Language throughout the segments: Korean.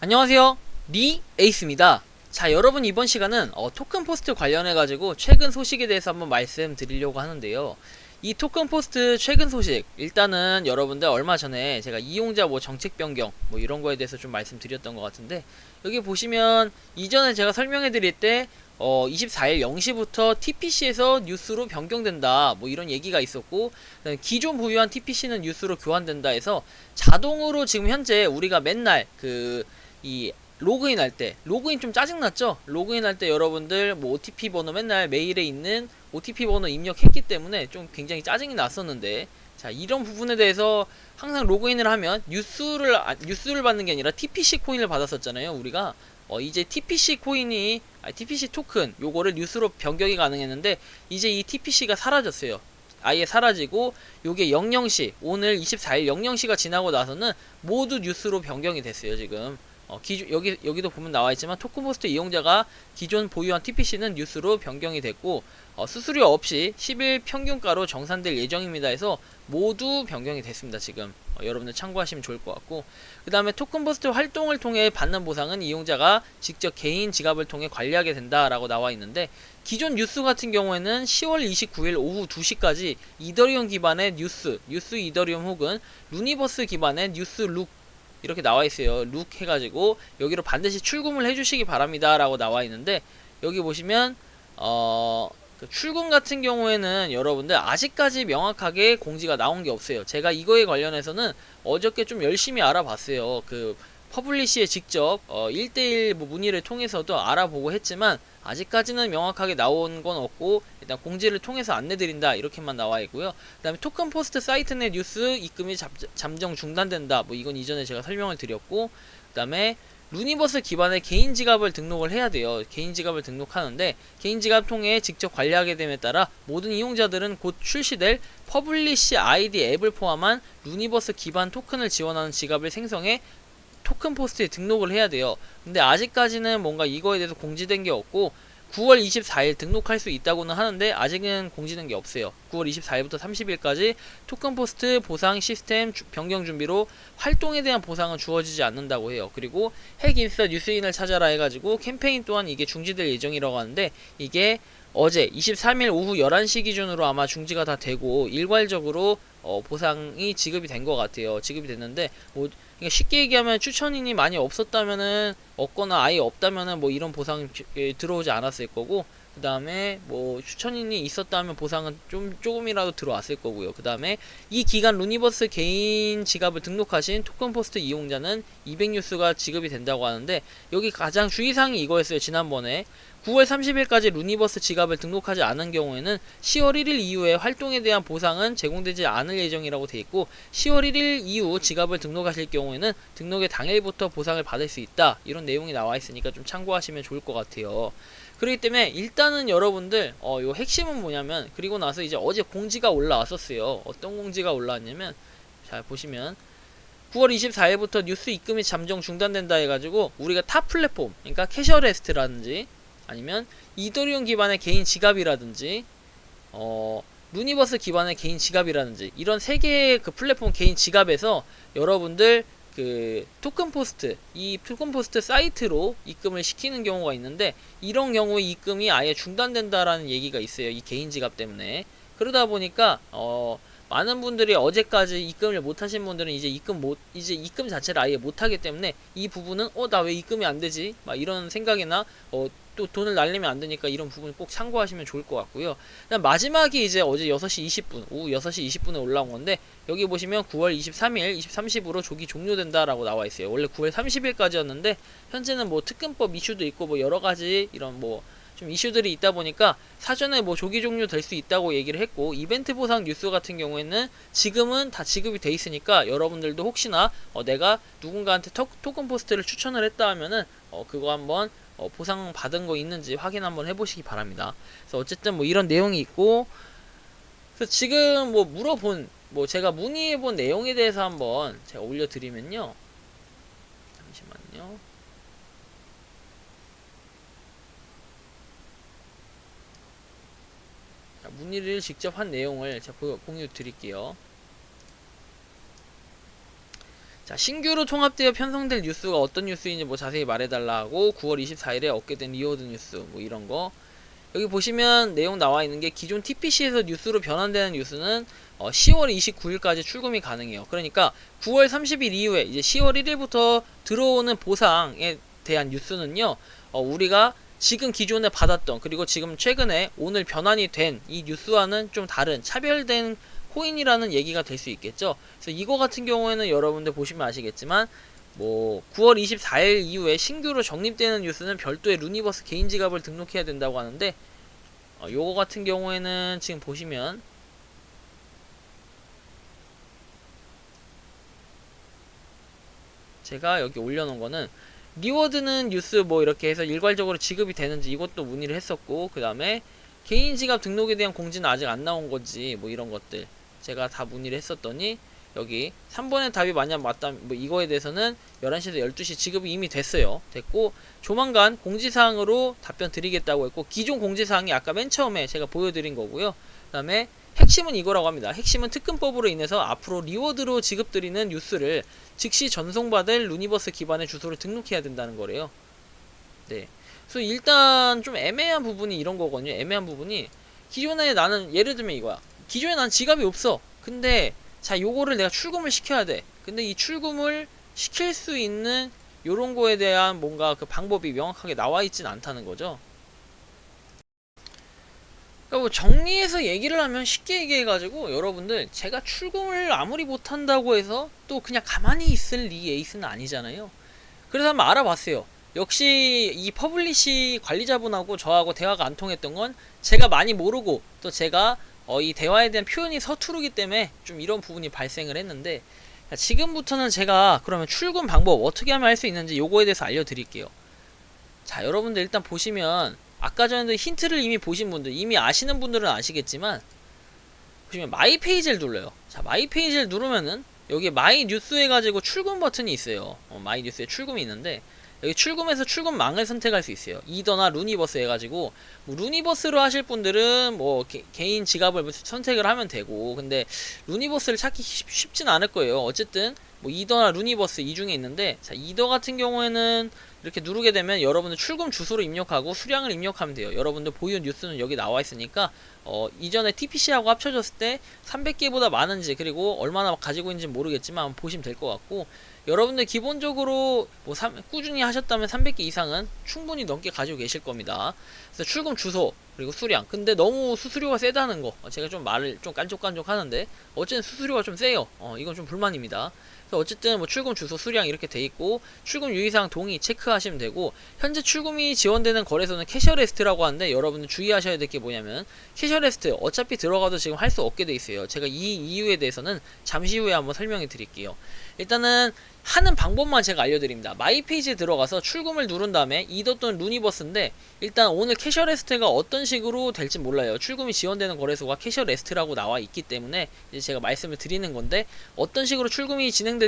안녕하세요, 리 에이스입니다. 자, 여러분, 이번 시간은 토큰 포스트 관련해 가지고 최근 소식에 대해서 한번 말씀드리려고 하는데요. 이 토큰 포스트 최근 소식, 일단은 여러분들 얼마 전에 제가 이용자 정책 변경 이런 거에 대해서 좀 말씀드렸던 것 같은데, 여기 보시면 이전에 제가 설명해 드릴 때 24일 0시부터 TPC에서 뉴스로 변경된다 이런 얘기가 있었고, 기존 보유한 TPC는 뉴스로 교환된다 해서 자동으로 지금 현재 우리가 맨날 이 로그인 할 때, 로그인 좀 짜증났죠? 로그인 할 때 여러분들 OTP 번호 맨날 메일에 있는 OTP 번호 입력했기 때문에 좀 굉장히 짜증이 났었는데, 자, 이런 부분에 대해서 항상 로그인을 하면 뉴스를 받는 게 아니라 TPC 코인을 받았었잖아요, 우리가. 이제 TPC 코인이, TPC 토큰, 요거를 뉴스로 변경이 가능했는데, 이제 이 TPC가 사라졌어요. 아예 사라지고, 요게 00시, 오늘 24일 00시가 지나고 나서는 모두 뉴스로 변경이 됐어요, 지금. 여기도 보면 나와있지만 토큰포스트 이용자가 기존 보유한 TPC는 뉴스로 변경이 됐고, 수수료 없이 10일 평균가로 정산될 예정입니다 해서 모두 변경이 됐습니다. 지금 여러분들 참고하시면 좋을 것 같고, 그 다음에 토큰포스트 활동을 통해 받는 보상은 이용자가 직접 개인 지갑을 통해 관리하게 된다라고 나와 있는데, 기존 뉴스 같은 경우에는 10월 29일 오후 2시까지 이더리움 기반의 뉴스 이더리움 혹은 루니버스 기반의 뉴스 룩 이렇게 나와있어요. 룩 해가지고 여기로 반드시 출금을 해주시기 바랍니다 라고 나와있는데, 여기 보시면 그 출금 같은 경우에는 여러분들 아직까지 명확하게 공지가 나온게 없어요. 제가 이거에 관련해서는 어저께 좀 열심히 알아봤어요. 그 퍼블리시에 직접 1대1 문의를 통해서도 알아보고 했지만 아직까지는 명확하게 나온 건 없고, 일단 공지를 통해서 안내드린다 이렇게만 나와 있고요. 그 다음에 토큰 포스트 사이트 내 뉴스 입금이 잠정 중단된다, 이건 이전에 제가 설명을 드렸고, 그 다음에 루니버스 기반의 개인 지갑을 등록을 해야 돼요. 개인 지갑을 등록하는데, 개인 지갑 통해 직접 관리하게 됨에 따라 모든 이용자들은 곧 출시될 퍼블리시 아이디 앱을 포함한 루니버스 기반 토큰을 지원하는 지갑을 생성해 토큰 포스트에 등록을 해야 돼요. 근데 아직까지는 뭔가 이거에 대해서 공지된 게 없고, 9월 24일 등록할 수 있다고는 하는데 아직은 공지된 게 없어요. 9월 24일부터 30일까지 토큰 포스트 보상 시스템 변경 준비로 활동에 대한 보상은 주어지지 않는다고 해요. 그리고 핵 인스타 뉴스인을 찾아라 해가지고 캠페인 또한 이게 중지될 예정이라고 하는데, 이게 어제 23일 오후 11시 기준으로 아마 중지가 다 되고 일괄적으로 보상이 지급이 된 것 같아요. 지급이 됐는데, 그러니까 쉽게 얘기하면 추천인이 많이 없었다면은, 없거나 아예 없다면은 이런 보상이 들어오지 않았을 거고, 그 다음에 추천인이 있었다면 보상은 조금이라도 들어왔을 거고요. 그 다음에 이 기간 루니버스 개인 지갑을 등록하신 토큰포스트 이용자는 200뉴스가 지급이 된다고 하는데, 여기 가장 주의사항이 이거였어요. 지난번에 9월 30일까지 루니버스 지갑을 등록하지 않은 경우에는 10월 1일 이후에 활동에 대한 보상은 제공되지 않을 예정이라고 되어 있고, 10월 1일 이후 지갑을 등록하실 경우에는 등록의 당일부터 보상을 받을 수 있다, 이런 내용이 나와 있으니까 좀 참고하시면 좋을 것 같아요. 그렇기 때문에 일단은 여러분들 요 핵심은 뭐냐면, 그리고 나서 이제 어제 공지가 올라왔었어요. 어떤 공지가 올라왔냐면, 자 보시면 9월 24일부터 뉴스 입금이 잠정 중단된다 해가지고, 우리가 타 플랫폼, 그러니까 캐셔레스트라든지 아니면 이더리움 기반의 개인 지갑이라든지 루니버스 기반의 개인 지갑이라든지 이런 세 개의 그 플랫폼 개인 지갑에서 여러분들 그 이 토큰 포스트 사이트로 입금을 시키는 경우가 있는데, 이런 경우에 입금이 아예 중단된다라는 얘기가 있어요. 이 개인 지갑 때문에. 그러다 보니까 많은 분들이 어제까지 입금을 못 하신 분들은 이제 입금 자체를 아예 못 하기 때문에, 이 부분은 나 왜 입금이 안 되지? 막 이런 생각이나 또 돈을 날리면 안 되니까 이런 부분 꼭 참고하시면 좋을 것 같고요. 그다음 마지막이 이제 어제 6시 20분, 오후 6시 20분에 올라온 건데, 여기 보시면 9월 23일 23시부로 조기 종료된다라고 나와 있어요. 원래 9월 30일까지였는데 현재는 특근법 이슈도 있고 여러 가지 이런 좀 이슈들이 있다 보니까 사전에 조기 종료 될 수 있다고 얘기를 했고, 이벤트 보상 뉴스 같은 경우에는 지금은 다 지급이 돼 있으니까 여러분들도 혹시나 내가 누군가한테 토큰 포스트를 추천을 했다 하면은 그거 한번 보상 받은 거 있는지 확인 한번 해보시기 바랍니다. 그래서 어쨌든 이런 내용이 있고, 그래서 지금 물어본 제가 문의해본 내용에 대해서 한번 제가 올려드리면요. 잠시만요. 문의를 직접 한 내용을 제가 공유 드릴게요. 자, 신규로 통합되어 편성될 뉴스가 어떤 뉴스인지 뭐 자세히 말해달라고 9월 24일에 얻게 된 리워드 뉴스 뭐 이런거 여기 보시면 내용 나와 있는 게 기존 TPC에서 뉴스로 변환되는 뉴스는 10월 29일까지 출금이 가능해요. 그러니까 9월 30일 이후에 이제 10월 1일부터 들어오는 보상에 대한 뉴스는요, 우리가 지금 기존에 받았던 그리고 지금 최근에 오늘 변환이 된 이 뉴스와는 좀 다른 차별된 코인이라는 얘기가 될 수 있겠죠. 그래서 이거 같은 경우에는 여러분들 보시면 아시겠지만 뭐 9월 24일 이후에 신규로 적립되는 뉴스는 별도의 루니버스 개인 지갑을 등록해야 된다고 하는데 요거 같은 경우에는 지금 보시면 제가 여기 올려놓은 거는 리워드는 뉴스 뭐 이렇게 해서 일괄적으로 지급이 되는지 이것도 문의를 했었고, 그 다음에 개인 지갑 등록에 대한 공지는 아직 안 나온 건지 뭐 이런 것들 제가 다 문의를 했었더니 여기 3번의 답이 만약 맞다 뭐 이거에 대해서는 11시에서 12시 지급이 이미 됐고 조만간 공지사항으로 답변 드리겠다고 했고, 기존 공지사항이 아까 맨 처음에 제가 보여드린 거고요. 그 다음에 핵심은 이거라고 합니다. 핵심은 특근법으로 인해서 앞으로 리워드로 지급드리는 뉴스를 즉시 전송받을 루니버스 기반의 주소를 등록해야 된다는 거래요. 네. 그래서 일단 좀 애매한 부분이 이런 거거든요. 애매한 부분이 기존에 나는 예를 들면 이거야. 기존에 난 지갑이 없어. 근데 자, 요거를 내가 출금을 시켜야 돼. 근데 이 출금을 시킬 수 있는 요런 거에 대한 뭔가 그 방법이 명확하게 나와 있진 않다는 거죠. 그러니까 뭐 정리해서 얘기를 하면 쉽게 얘기해가지고 여러분들 제가 출금을 아무리 못한다고 해서 또 그냥 가만히 있을 리 에이스는 아니잖아요. 그래서 한번 알아봤어요. 역시 이 퍼블리시 관리자분하고 저하고 대화가 안 통했던 건 제가 많이 모르고 또 제가 이 대화에 대한 표현이 서투르기 때문에 좀 이런 부분이 발생을 했는데, 지금부터는 제가 그러면 출금 방법 어떻게 하면 할 수 있는지 요거에 대해서 알려드릴게요. 자, 여러분들 일단 보시면 아까 전에도 힌트를 이미 보신 분들, 이미 아시는 분들은 아시겠지만 보시면 마이 페이지를 눌러요. 자, 마이 페이지를 누르면은 여기 마이 뉴스 해가지고 출금 버튼이 있어요. 마이 뉴스에 출금이 있는데 여기 출금에서 출금망을 선택할 수 있어요. 이더나 루니버스 해가지고 뭐 루니버스로 하실 분들은 뭐 개인 지갑을 선택을 하면 되고, 근데 루니버스를 찾기 쉽진 않을 거예요. 어쨌든 뭐 이더나 루니버스 이 중에 있는데, 자, 이더 같은 경우에는 이렇게 누르게 되면 여러분들 출금 주소를 입력하고 수량을 입력하면 돼요. 여러분들 보유 뉴스는 여기 나와 있으니까 이전에 TPC하고 합쳐졌을 때 300개보다 많은지 그리고 얼마나 가지고 있는지 모르겠지만 보시면 될 것 같고, 여러분들 기본적으로 뭐 꾸준히 하셨다면 300개 이상은 충분히 넘게 가지고 계실 겁니다. 그래서 출금 주소 그리고 수량, 근데 너무 수수료가 세다는 거 제가 좀 말을 좀 깐족깐족 하는데 어쨌든 수수료가 좀 세요. 이건 좀 불만입니다. 그래서 어쨌든 뭐 출금 주소 수량 이렇게 돼 있고, 출금 유의사항 동의 체크하시면 되고, 현재 출금이 지원되는 거래소는 캐셔레스트라고 하는데 여러분들 주의하셔야 될 게 뭐냐면 캐셔레스트 어차피 들어가도 지금 할 수 없게 돼 있어요. 제가 이 이유에 대해서는 잠시 후에 한번 설명해 드릴게요. 일단은 하는 방법만 제가 알려드립니다. 마이 페이지에 들어가서 출금을 누른 다음에 이더 또는 루니버스인데, 일단 오늘 캐셔레스트가 어떤 식으로 될지 몰라요. 출금이 지원되는 거래소가 캐셔레스트라고 나와 있기 때문에 이제 제가 말씀을 드리는 건데, 어떤 식으로 출금이 진행될지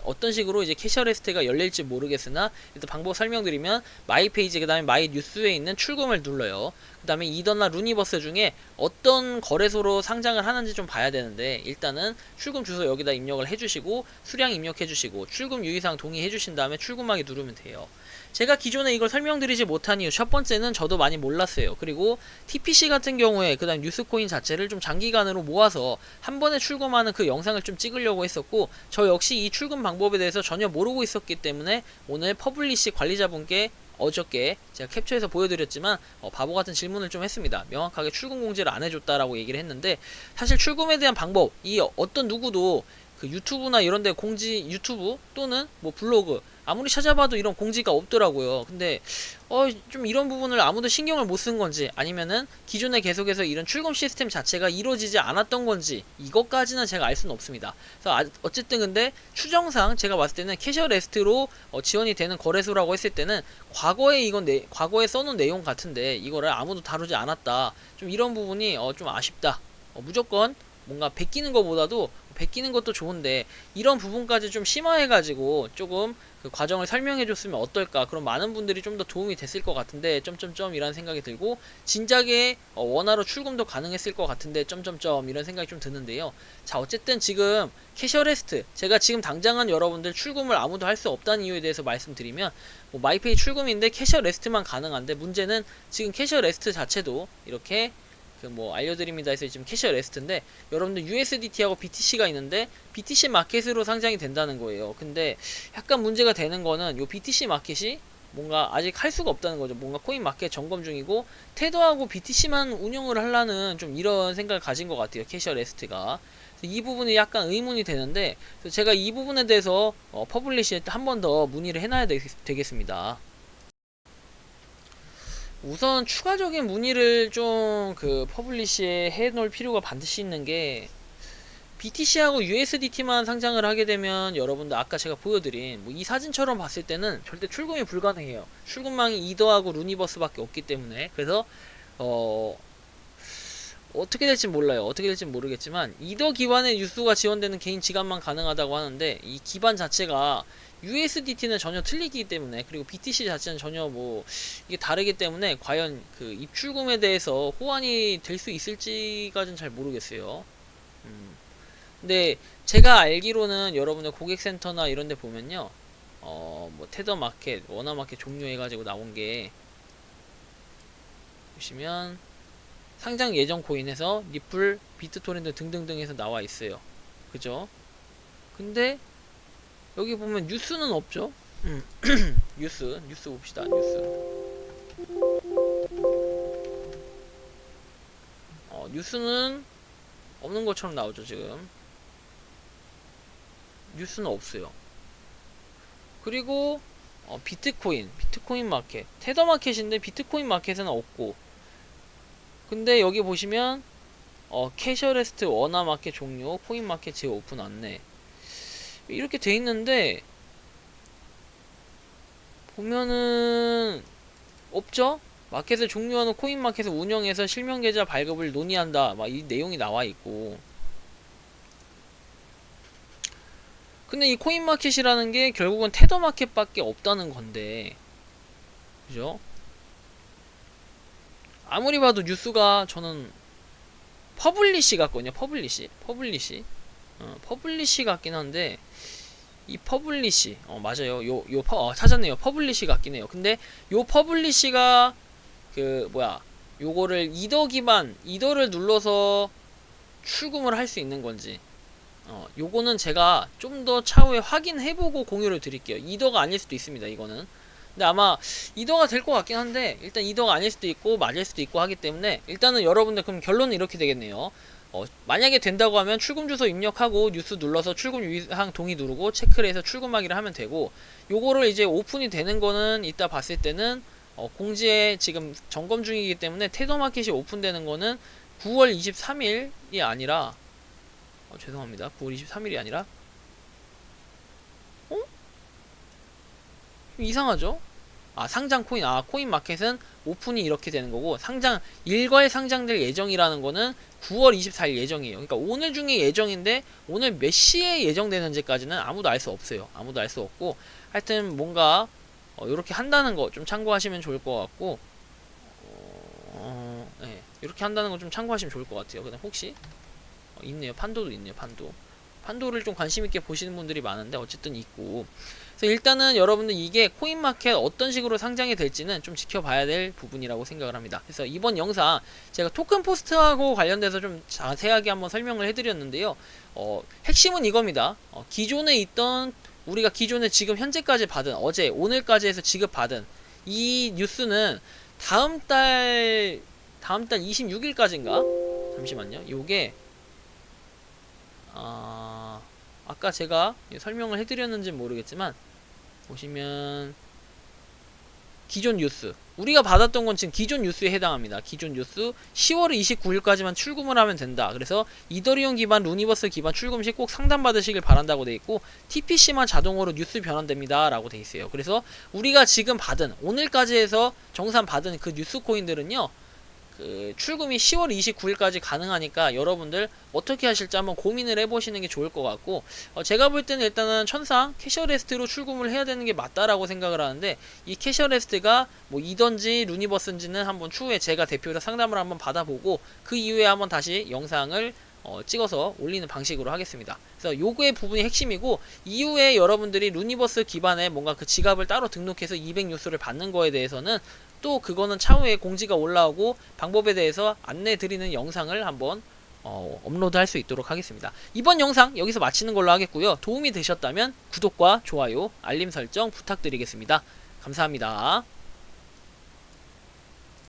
어떤 식으로 이제 캐셔레스트가 열릴지 모르겠으나 일단 방법 설명드리면 마이 페이지 그 다음에 마이 뉴스에 있는 출금을 눌러요. 그 다음에 이더나 루니버스 중에 어떤 거래소로 상장을 하는지 좀 봐야 되는데, 일단은 출금 주소 여기다 입력을 해주시고 수량 입력해주시고 출금 유의사항 동의해주신 다음에 출금하기 누르면 돼요. 제가 기존에 이걸 설명드리지 못한 이유, 첫 번째는 저도 많이 몰랐어요. 그리고 TPC 같은 경우에 그 다음 뉴스코인 자체를 좀 장기간으로 모아서 한 번에 출금하는 그 영상을 좀 찍으려고 했었고, 저 역시 이 출금 방법에 대해서 전혀 모르고 있었기 때문에 오늘 퍼블리시 관리자분께 어저께 제가 캡처해서 보여드렸지만 바보 같은 질문을 좀 했습니다. 명확하게 출금 공지를 안 해줬다라고 얘기를 했는데, 사실 출금에 대한 방법, 이 어떤 누구도 그 유튜브나 이런데 공지, 유튜브 또는 뭐 블로그 아무리 찾아봐도 이런 공지가 없더라고요. 근데 좀 이런 부분을 아무도 신경을 못 쓴 건지, 아니면은 기존에 계속해서 이런 출금 시스템 자체가 이루어지지 않았던 건지, 이것까지는 제가 알 수는 없습니다. 그래서 어쨌든 근데 추정상 제가 봤을 때는 캐셔레스트로 지원이 되는 거래소라고 했을 때는 과거에 과거에 써놓은 내용 같은데 이거를 아무도 다루지 않았다, 좀 이런 부분이 좀 아쉽다. 무조건 뭔가 베끼는 것보다도 베끼는 것도 좋은데 이런 부분까지 좀 심화해가지고 조금 그 과정을 설명해줬으면 어떨까. 그럼 많은 분들이 좀 더 도움이 됐을 것 같은데 점점점 이란 생각이 들고 진작에 원화로 출금도 가능했을 것 같은데 점점점 이런 생각이 좀 드는데요. 자, 어쨌든 지금 캐셔레스트, 제가 지금 당장은 여러분들 출금을 아무도 할 수 없다는 이유에 대해서 말씀드리면 뭐 마이페이 출금인데 캐셔레스트만 가능한데, 문제는 지금 캐셔레스트 자체도 이렇게 그 뭐 알려드립니다 해서 지금 캐셔레스트인데 여러분들 USDT하고 BTC가 있는데 BTC 마켓으로 상장이 된다는 거예요. 근데 약간 문제가 되는 거는 요 BTC 마켓이 뭔가 아직 할 수가 없다는 거죠. 뭔가 코인 마켓 점검 중이고 테더하고 BTC만 운영을 하려는 좀 이런 생각을 가진 것 같아요, 캐셔레스트가. 이 부분이 약간 의문이 되는데 제가 이 부분에 대해서 퍼블리시에 한 번 더 문의를 해놔야 되겠습니다. 우선 추가적인 문의를 좀 그 퍼블리시에 해놓을 필요가 반드시 있는 게, BTC하고 USDT만 상장을 하게 되면 여러분들 아까 제가 보여드린 뭐 이 사진처럼 봤을 때는 절대 출금이 불가능해요. 출금망이 이더하고 루니버스밖에 없기 때문에. 그래서 어떻게 될지 몰라요. 어떻게 될지 모르겠지만 이더 기반의 뉴스가 지원되는 개인 지갑만 가능하다고 하는데, 이 기반 자체가 USDT는 전혀 틀리기 때문에, 그리고 BTC 자체는 전혀 뭐 이게 다르기 때문에 과연 그 입출금에 대해서 호환이 될 수 있을지까지는 잘 모르겠어요. 근데 제가 알기로는 여러분들 고객센터나 이런 데 보면요, 뭐 테더마켓, 원화마켓 종료해가지고 나온 게 보시면 상장 예정 코인에서 리플, 비트토렌트 등등등 해서 나와 있어요. 그죠? 근데 여기 보면 뉴스는 없죠? 뉴스 봅시다. 뉴스는 없는 것처럼 나오죠, 지금. 뉴스는 없어요. 그리고 비트코인 마켓, 테더 마켓인데 비트코인 마켓은 없고, 근데 여기 보시면 캐셔레스트 원화 마켓 종료, 코인 마켓 재오픈 안내 이렇게 돼 있는데 보면은 없죠? 마켓을 종료하는 코인 마켓을 운영해서 실명 계좌 발급을 논의한다, 막 이 내용이 나와 있고. 근데 이 코인 마켓이라는 게 결국은 테더 마켓밖에 없다는 건데, 그죠? 아무리 봐도 뉴스가 저는 퍼블리시 같거든요. 퍼블리시 같긴 한데, 이 퍼블리시 맞아요. 찾았네요. 퍼블리시 같긴 해요. 근데 요 퍼블리시가 그 뭐야, 요거를 이더 기반, 이더를 눌러서 출금을 할 수 있는 건지 요거는 제가 좀 더 차후에 확인해보고 공유를 드릴게요. 이더가 아닐 수도 있습니다, 이거는. 근데 아마 이더가 될 것 같긴 한데, 일단 이더가 아닐 수도 있고 맞을 수도 있고 하기 때문에, 일단은 여러분들 그럼 결론은 이렇게 되겠네요. 만약에 된다고 하면 출금 주소 입력하고 뉴스 눌러서 출금 유의사항 동의 누르고 체크를 해서 출금하기를 하면 되고, 요거를 이제 오픈이 되는 거는 이따 봤을 때는 공지에 지금 점검 중이기 때문에 테더 마켓이 오픈되는 거는 9월 23일이 아니라 죄송합니다. 9월 23일이 아니라 이상하죠? 상장 코인, 코인 마켓은 오픈이 이렇게 되는 거고, 일괄 상장될 예정이라는 거는 9월 24일 예정이에요. 그러니까 오늘 중에 예정인데 오늘 몇 시에 예정되는지까지는 아무도 알 수 없어요. 아무도 알 수 없고, 하여튼 뭔가 이렇게 한다는 거 좀 참고하시면 좋을 것 같고, 네, 이렇게 한다는 거 좀 참고하시면 좋을 것 같아요. 그다음 혹시 있네요. 판도도 있네요. 판도를 좀 관심있게 보시는 분들이 많은데 어쨌든 있고. 그래서 일단은 여러분들 이게 코인마켓 어떤 식으로 상장이 될지는 좀 지켜봐야 될 부분이라고 생각을 합니다. 그래서 이번 영상 제가 토큰 포스트하고 관련돼서 좀 자세하게 한번 설명을 해드렸는데요. 핵심은 이겁니다. 기존에 있던, 우리가 기존에 지금 현재까지 받은, 어제 오늘까지 해서 지급받은 이 뉴스는 다음달 26일까지인가? 잠시만요. 요게 아까 제가 설명을 해드렸는지 모르겠지만, 보시면 기존 뉴스, 우리가 받았던 건 지금 기존 뉴스에 해당합니다. 기존 뉴스 10월 29일까지만 출금을 하면 된다. 그래서 이더리움 기반, 루니버스 기반 출금 시 꼭 상담받으시길 바란다고 돼 있고, TPC만 자동으로 뉴스 변환됩니다 라고 돼 있어요. 그래서 우리가 지금 받은, 오늘까지 해서 정산 받은 그 뉴스 코인들은요, 그 출금이 10월 29일까지 가능하니까 여러분들 어떻게 하실지 한번 고민을 해보시는 게 좋을 것 같고, 제가 볼 때는 일단은 천상 캐셔레스트로 출금을 해야 되는 게 맞다라고 생각을 하는데, 이 캐셔레스트가 뭐 이던지 루니버스인지는 한번 추후에 제가 대표로 상담을 한번 받아보고 그 이후에 한번 다시 영상을 찍어서 올리는 방식으로 하겠습니다. 그래서 요거의 부분이 핵심이고, 이후에 여러분들이 루니버스 기반에 뭔가 그 지갑을 따로 등록해서 200 요소를 받는 거에 대해서는 또 그거는 차후에 공지가 올라오고 방법에 대해서 안내 드리는 영상을 한번 업로드 할 수 있도록 하겠습니다. 이번 영상 여기서 마치는 걸로 하겠고요. 도움이 되셨다면 구독과 좋아요, 알림 설정 부탁드리겠습니다. 감사합니다.